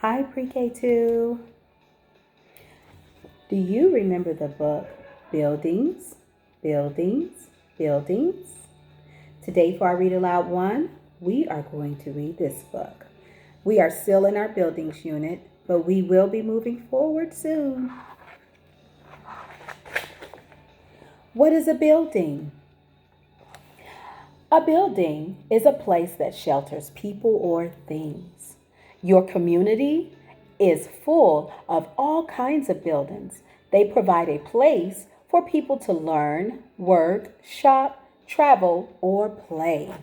Hi, Pre-K 2. Do you remember the book Buildings, Buildings, Buildings? Today for our Read Aloud 1, we are going to read this book. We are still in our buildings unit, but we will be moving forward soon. What is a building? A building is a place that shelters people or things. Your community is full of all kinds of buildings. They provide a place for people to learn, work, shop, travel, or play.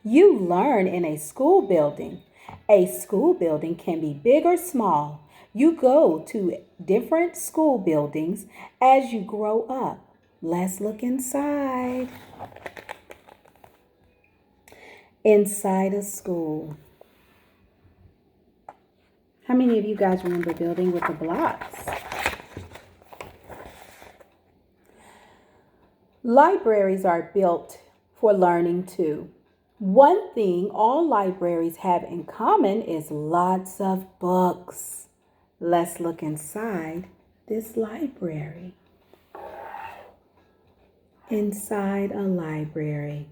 You learn in a school building. A school building can be big or small. You go to different school buildings as you grow up. Let's look inside. Inside a school. How many of you guys remember building with the blocks? Libraries are built for learning too. One thing all libraries have in common is lots of books. Let's look inside this library. Inside a library.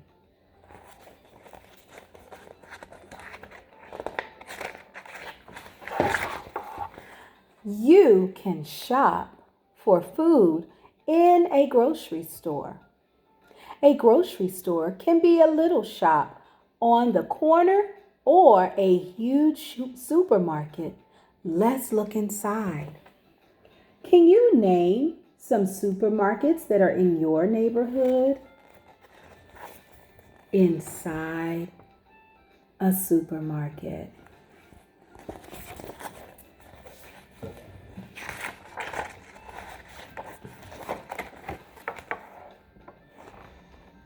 You can shop for food in a grocery store. A grocery store can be a little shop on the corner or a huge supermarket. Let's look inside. Can you name some supermarkets that are in your neighborhood? Inside a supermarket.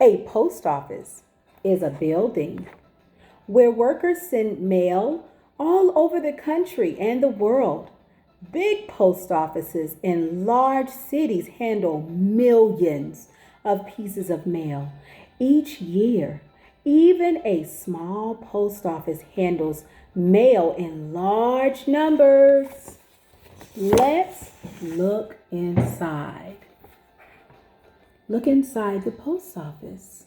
A post office is a building where workers send mail all over the country and the world. Big post offices in large cities handle millions of pieces of mail each year. Even a small post office handles mail in large numbers. Let's look inside. Look inside the post office.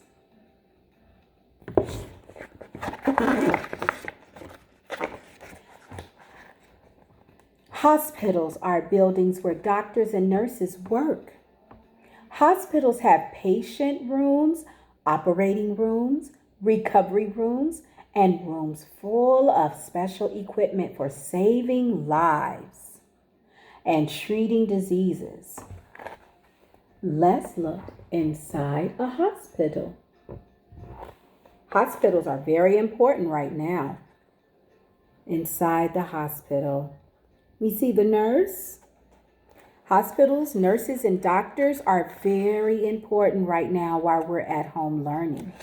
Hospitals are buildings where doctors and nurses work. Hospitals have patient rooms, operating rooms, recovery rooms, and rooms full of special equipment for saving lives and treating diseases. Let's look inside a hospital. Hospitals are very important right now. Inside the hospital, we see the nurse. Hospitals, nurses, and doctors are very important right now while we're at home learning.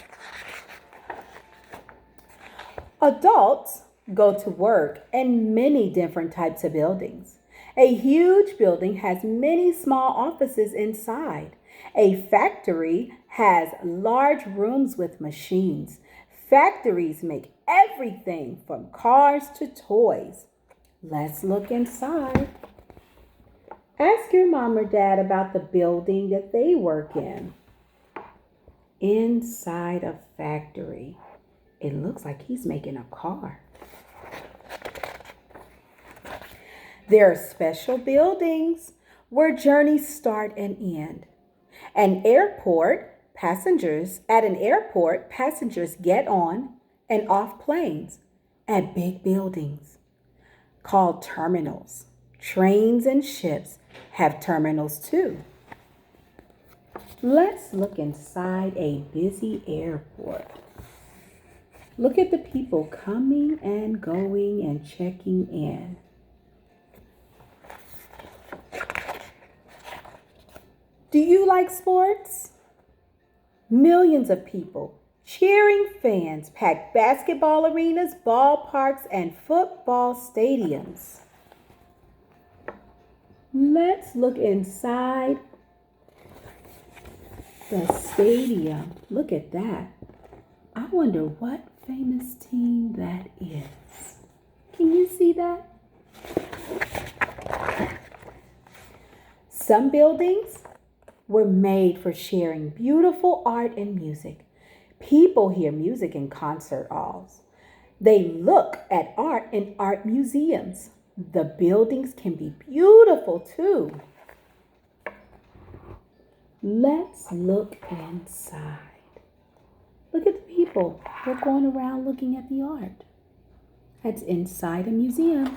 Adults go to work in many different types of buildings. A huge building has many small offices inside. A factory has large rooms with machines. Factories make everything from cars to toys. Let's look inside. Ask your mom or dad about the building that they work in. Inside a factory. It looks like he's making a car. There are special buildings where journeys start and end. At an airport, passengers get on and off planes at big buildings called terminals. Trains and ships have terminals too. Let's look inside a busy airport. Look at the people coming and going and checking in. Do you like sports? Millions of people, cheering fans pack basketball arenas, ballparks, and football stadiums. Let's look inside The stadium. Look at that. I wonder what famous team that is. Can you see that? Some buildings were made for sharing beautiful art and music. People hear music in concert halls. They look at art in art museums. The buildings can be beautiful too. Let's look inside. Look at the people. They're going around looking at the art. That's inside a museum.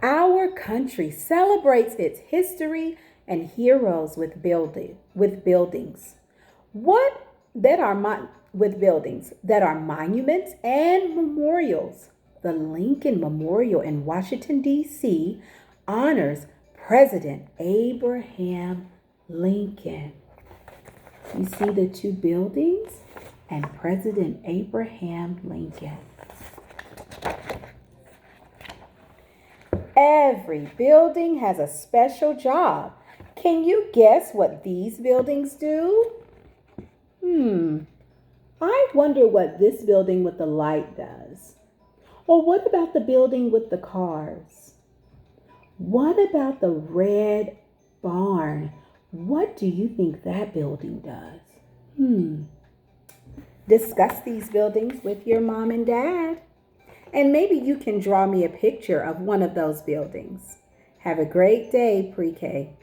Our country celebrates its history and heroes with buildings. With buildings that are monuments and memorials. The Lincoln Memorial in Washington, D.C. honors President Abraham Lincoln. You see the two buildings and President Abraham Lincoln. Every building has a special job. Can you guess what these buildings do? I wonder what this building with the light does. Or what about the building with the cars? What about the red barn? What do you think that building does? Discuss these buildings with your mom and dad. And maybe you can draw me a picture of one of those buildings. Have a great day, pre-K.